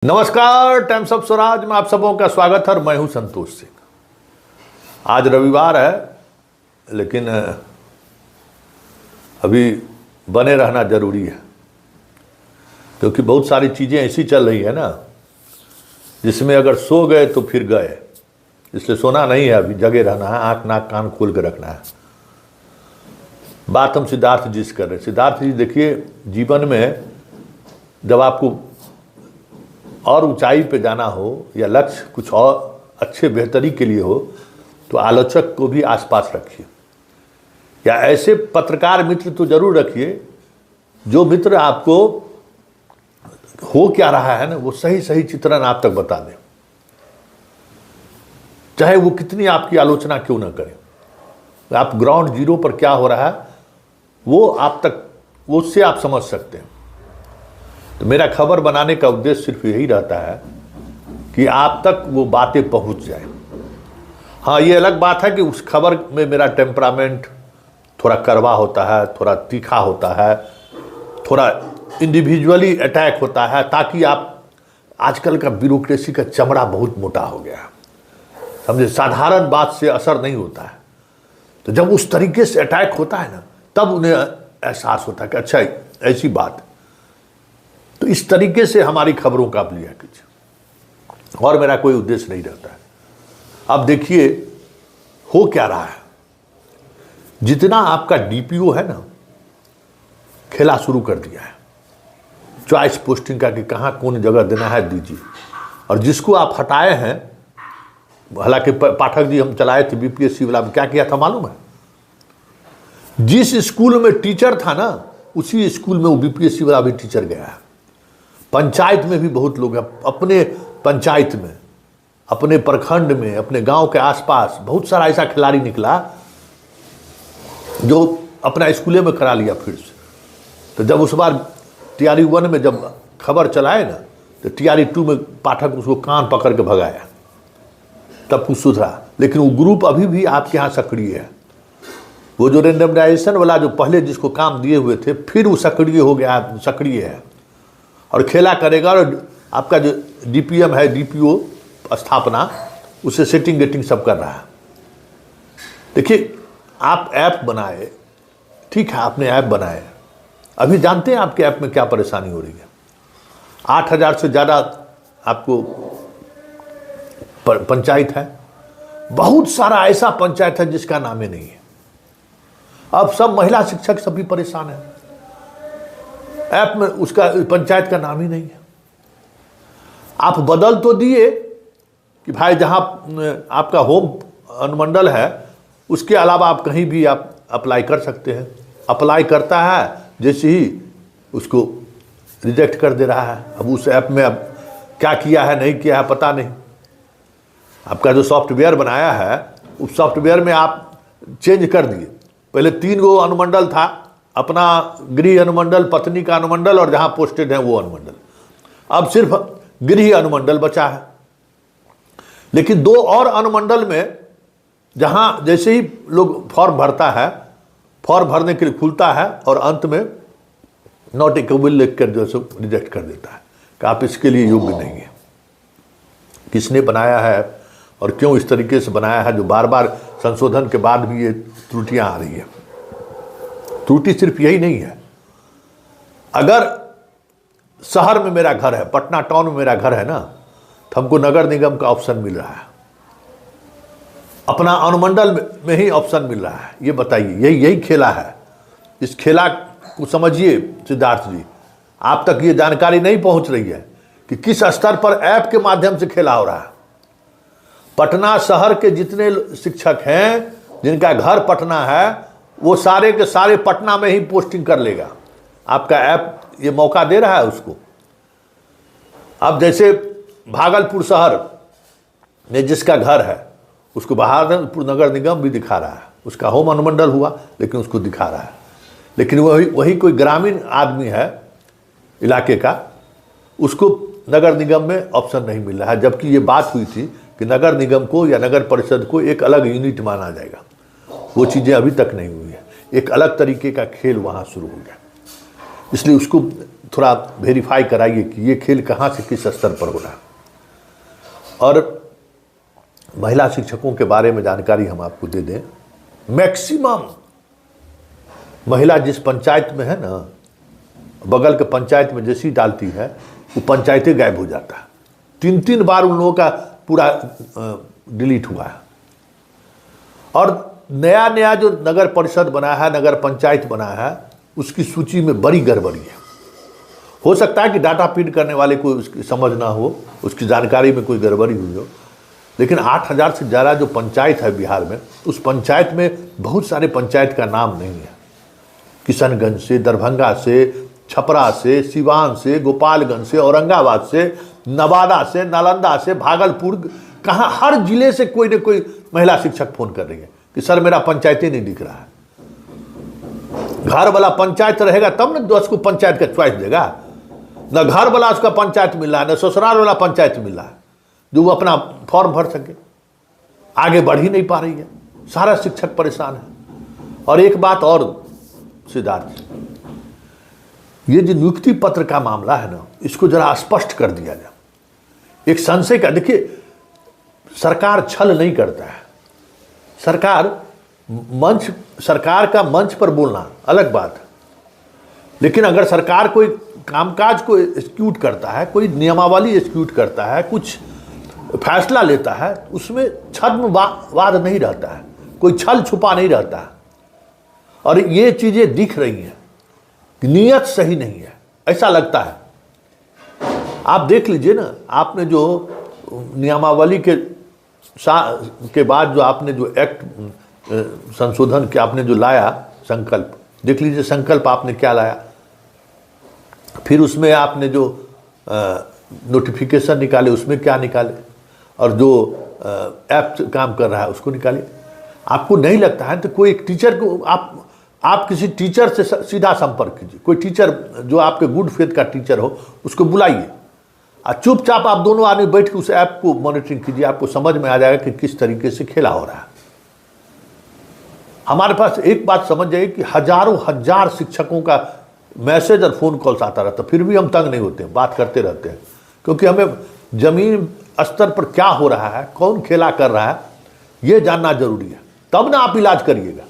नमस्कार, times of Swaraj में आप सबों का स्वागत है और मैं हूं संतोष सिंह। आज रविवार है, लेकिन अभी बने रहना जरूरी है क्योंकि बहुत सारी चीज़ें ऐसी चल रही है ना जिसमें अगर सो गए तो फिर गए। इसलिए सोना नहीं है, अभी जगे रहना है, आंख नाक कान खोल के रखना है। बात हम सिद्धार्थ जी से कर रहे हैं। सिद्धार्थ जी देखिए, जीवन में जब आपको और ऊंचाई पे जाना हो या लक्ष्य कुछ और अच्छे बेहतरी के लिए हो तो आलोचक को भी आसपास रखिए, या ऐसे पत्रकार मित्र तो जरूर रखिए जो मित्र आपको हो क्या रहा है ना वो सही सही चित्रण आप तक बता दे, चाहे वो कितनी आपकी आलोचना क्यों ना करें। आप ग्राउंड जीरो पर क्या हो रहा है वो आप तक, वो उससे आप समझ सकते हैं। तो मेरा खबर बनाने का उद्देश्य सिर्फ यही रहता है कि आप तक वो बातें पहुंच जाए। हाँ, ये अलग बात है कि उस खबर में मेरा टेम्परामेंट थोड़ा कड़वा होता है, थोड़ा तीखा होता है, थोड़ा इंडिविजुअली अटैक होता है, ताकि आप, आजकल का ब्यूरोक्रेसी का चमड़ा बहुत मोटा हो गया है, समझे, साधारण बात से असर नहीं होता है। तो जब उस तरीके से अटैक होता है ना तब उन्हें एहसास होता है कि अच्छा ऐसी बात। तो इस तरीके से हमारी खबरों का आप लिया कीजिए, और मेरा कोई उद्देश्य नहीं रहता है। अब देखिए हो क्या रहा है, जितना आपका डीपीओ है ना खेला शुरू कर दिया है, चॉइस पोस्टिंग का कि कहाँ कौन जगह देना है दीजिए। और जिसको आप हटाए हैं, हालांकि पाठक जी हम चलाए थे बीपीएससी वाला में, क्या किया था मालूम है? जिस स्कूल में टीचर था ना उसी स्कूल में वो बीपीएससी वाला भी टीचर गया है। पंचायत में भी बहुत लोग हैं, अपने पंचायत में, अपने प्रखंड में, अपने गांव के आसपास बहुत सारा ऐसा खिलाड़ी निकला जो अपना स्कूले में करा लिया फिर से। तो जब उस बार टीआरई 1 में जब खबर चलाए ना तो टीआरई 2 में पाठक उसको कान पकड़ के भगाया, तब कुछ सुधरा। लेकिन वो ग्रुप अभी भी आपके यहाँ सक्रिय है। वो जो रेंडमाइजेशन वाला जो पहले जिसको काम दिए हुए थे फिर वो सक्रिय हो गया, सक्रिय है और खेला करेगा। और आपका जो डीपीएम है, डीपीओ स्थापना, उसे सेटिंग गेटिंग सब कर रहा है। देखिए, आप ऐप बनाए, ठीक है, आपने ऐप बनाए, अभी जानते हैं आपके ऐप में क्या परेशानी हो रही है। 8000 से ज़्यादा आपको पंचायत है, बहुत सारा ऐसा पंचायत है जिसका नाम ही नहीं है। अब सब महिला शिक्षक सभी परेशान है, ऐप में उसका पंचायत का नाम ही नहीं है। आप बदल तो दिए कि भाई जहां आपका होम अनुमंडल है उसके अलावा आप कहीं भी आप अप्लाई कर सकते हैं। अप्लाई करता है, जैसे ही उसको रिजेक्ट कर दे रहा है। अब उस ऐप में अब क्या किया है नहीं किया है पता नहीं। आपका जो सॉफ्टवेयर बनाया है उस सॉफ्टवेयर में आप चेंज कर दिए। पहले 3 गो अनुमंडल था, अपना गृह अनुमंडल, पत्नी का अनुमंडल और जहां पोस्टेड है वो अनुमंडल। अब सिर्फ गृह अनुमंडल बचा है। लेकिन 2 और अनुमंडल में जहां जैसे ही लोग फॉर्म भरता है, फॉर्म भरने के लिए खुलता है और अंत में नॉट एलिजिबल लिख कर जो है रिजेक्ट कर देता है कि आप इसके लिए योग्य नहीं है। किसने बनाया है और क्यों इस तरीके से बनाया है, जो बार बार संशोधन के बाद भी ये त्रुटियां आ रही है। त्रुटि सिर्फ यही नहीं है, अगर शहर में मेरा घर है, पटना टाउन में मेरा घर है ना, तो हमको नगर निगम का ऑप्शन मिल रहा है, अपना अनुमंडल में ही ऑप्शन मिल रहा है। ये बताइए, यही खेला है। इस खेला को समझिए सिद्धार्थ जी, आप तक ये जानकारी नहीं पहुंच रही है कि किस स्तर पर ऐप के माध्यम से खेला हो रहा है। पटना शहर के जितने शिक्षक हैं जिनका घर पटना है वो सारे के सारे पटना में ही पोस्टिंग कर लेगा। आपका ऐप ये मौका दे रहा है उसको। अब जैसे भागलपुर शहर में जिसका घर है उसको भागलपुर नगर निगम भी दिखा रहा है, उसका होम अनुमंडल हुआ लेकिन उसको दिखा रहा है। लेकिन वही कोई ग्रामीण आदमी है इलाके का, उसको नगर निगम में ऑप्शन नहीं मिल रहा है। जबकि ये बात हुई थी कि नगर निगम को या नगर परिषद को एक अलग यूनिट माना जाएगा। वो चीज़ें अभी तक नहीं हुई है। एक अलग तरीके का खेल वहाँ शुरू हो गया। इसलिए उसको थोड़ा वेरीफाई कराइए कि ये खेल कहाँ से किस स्तर पर हो रहा है। और महिला शिक्षकों के बारे में जानकारी हम आपको दे दें, मैक्सिमम महिला जिस पंचायत में है ना, बगल के पंचायत में जैसी डालती है वो पंचायतें गायब हो जाता है। 3-3 बार उन लोगों का पूरा डिलीट हुआ है। और नया नया जो नगर परिषद बना है, नगर पंचायत बना है, उसकी सूची में बड़ी गड़बड़ी है। हो सकता है कि डाटा फीड करने वाले को उसकी समझ ना हो, उसकी जानकारी में कोई गड़बड़ी हुई हो, लेकिन 8,000 से ज़्यादा जो पंचायत है बिहार में, उस पंचायत में बहुत सारे पंचायत का नाम नहीं है। किशनगंज से, दरभंगा से, छपरा से, सिवान से, गोपालगंज से, औरंगाबाद से, नवादा से, नालंदा से, भागलपुर, कहाँ हर जिले से कोई न कोई महिला शिक्षक फोन कर रही है कि सर मेरा पंचायती नहीं दिख रहा है। घर वाला पंचायत रहेगा तब न 10 को पंचायत का चॉइस देगा। न घर वाला उसका पंचायत मिल रहा है, न ससुराल वाला पंचायत मिल रहा है जो वो अपना फॉर्म भर सके। आगे बढ़ ही नहीं पा रही है, सारा शिक्षक परेशान है। और एक बात और सिद्धार्थ, ये जो नियुक्ति पत्र का मामला है ना, इसको जरा स्पष्ट कर दिया जाए। एक संशय का, देखिए सरकार छल नहीं करता है। सरकार का मंच पर बोलना अलग बात है, लेकिन अगर सरकार कोई कामकाज को एग्जीक्यूट करता है, कोई नियमावली एग्जीक्यूट करता है, कुछ फैसला लेता है, उसमें छद्मवाद नहीं रहता है, कोई छल छुपा नहीं रहता है। और ये चीज़ें दिख रही हैं, नीयत सही नहीं है, ऐसा लगता है। आप देख लीजिए ना, आपने जो नियमावली के बाद जो आपने जो एक्ट संशोधन के आपने जो लाया संकल्प, देख लीजिए संकल्प आपने क्या लाया। फिर उसमें आपने जो नोटिफिकेशन निकाले उसमें क्या निकाले, और जो ऐप काम कर रहा है उसको निकालिए। आपको नहीं लगता है तो कोई एक टीचर को आप किसी टीचर से सीधा संपर्क कीजिए। कोई टीचर जो आपके गुड फेथ का टीचर हो उसको बुलाइए, और चुपचाप आप दोनों आदमी बैठ के उस ऐप को मॉनिटरिंग कीजिए। आपको समझ में आ जाएगा कि किस तरीके से खेला हो रहा है। हमारे पास एक बात समझ जाइए कि हजारों हजार शिक्षकों का मैसेज और फोन कॉल्स आता रहता, फिर भी हम तंग नहीं होते, बात करते रहते हैं, क्योंकि हमें जमीन स्तर पर क्या हो रहा है, कौन खेला कर रहा है, यह जानना जरूरी है। तब ना आप इलाज करिएगा।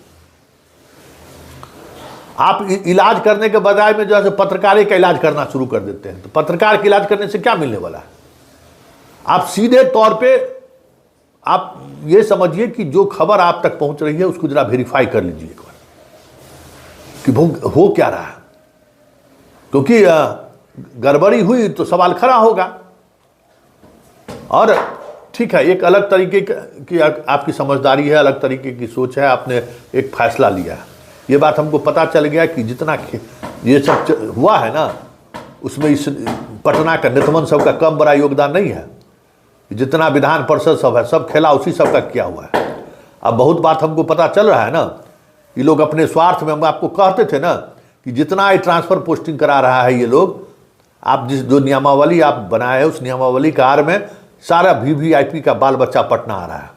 आप इलाज करने के बजाय में जो है पत्रकारिता का इलाज करना शुरू कर देते हैं, तो पत्रकार के इलाज करने से क्या मिलने वाला है। आप सीधे तौर पे आप ये समझिए कि जो खबर आप तक पहुंच रही है उसको जरा वेरीफाई कर लीजिए एक बार कि हो क्या रहा है, क्योंकि गड़बड़ी हुई तो सवाल खड़ा होगा। और ठीक है, एक अलग तरीके की आपकी समझदारी है, अलग तरीके की सोच है, आपने एक फैसला लिया है। ये बात हमको पता चल गया कि जितना ये सब हुआ है ना, उसमें इस पटना का नितमन सब का कम बड़ा योगदान नहीं है। जितना विधान परिषद सब है, सब खेला उसी सब का किया हुआ है। अब बहुत बात हमको पता चल रहा है ना, ये लोग अपने स्वार्थ में, हम आपको कहते थे ना कि जितना ये ट्रांसफ़र पोस्टिंग करा रहा है ये लोग, आप जो नियमावली आप बनाए हैं उस नियमावली का आड़ में सारा VVIP का बाल बच्चा पटना आ रहा है।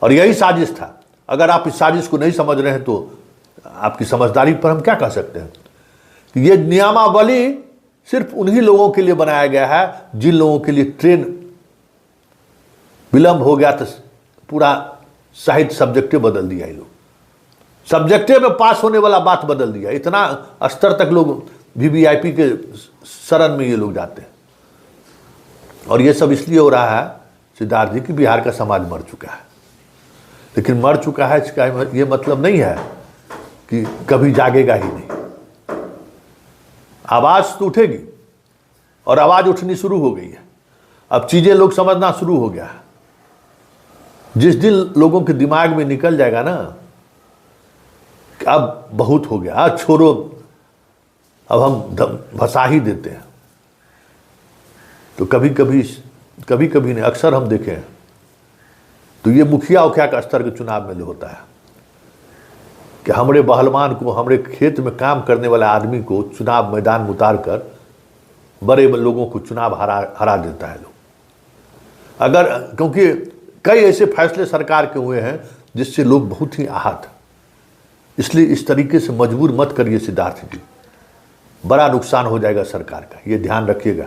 और यही साजिश था। अगर आप इस साजिश को नहीं समझ रहे हैं तो आपकी समझदारी पर हम क्या कह सकते हैं कि ये नियमावली सिर्फ उन्हीं लोगों के लिए बनाया गया है जिन लोगों के लिए ट्रेन विलंब हो गया तो पूरा साहित्य सब्जेक्टिव बदल दिया। ये लोग सब्जेक्टिव में पास होने वाला बात बदल दिया। इतना स्तर तक लोग VVIP के शरण में ये लोग जाते हैं। और ये सब इसलिए हो रहा है सिद्धार्थ जी कि बिहार का समाज मर चुका है। लेकिन मर चुका है इसका ये मतलब नहीं है कि कभी जागेगा ही नहीं। आवाज़ तो उठेगी, और आवाज़ उठनी शुरू हो गई है। अब चीज़ें लोग समझना शुरू हो गया है। जिस दिन लोगों के दिमाग में निकल जाएगा ना कि अब बहुत हो गया, छोड़ो, अब हम भसा ही देते हैं, तो कभी कभी नहीं, अक्सर हम देखें तो ये मुखिया उखिया का स्तर के चुनाव में होता है कि हमारे पहलवान को, हमारे खेत में काम करने वाले आदमी को चुनाव मैदान में उतार कर बड़े लोगों को चुनाव हरा देता है लोग। अगर क्योंकि कई ऐसे फैसले सरकार के हुए हैं जिससे लोग बहुत ही आहत, इसलिए इस तरीके से मजबूर मत करिए सिद्धार्थ जी। बड़ा नुकसान हो जाएगा सरकार का, ये ध्यान रखिएगा।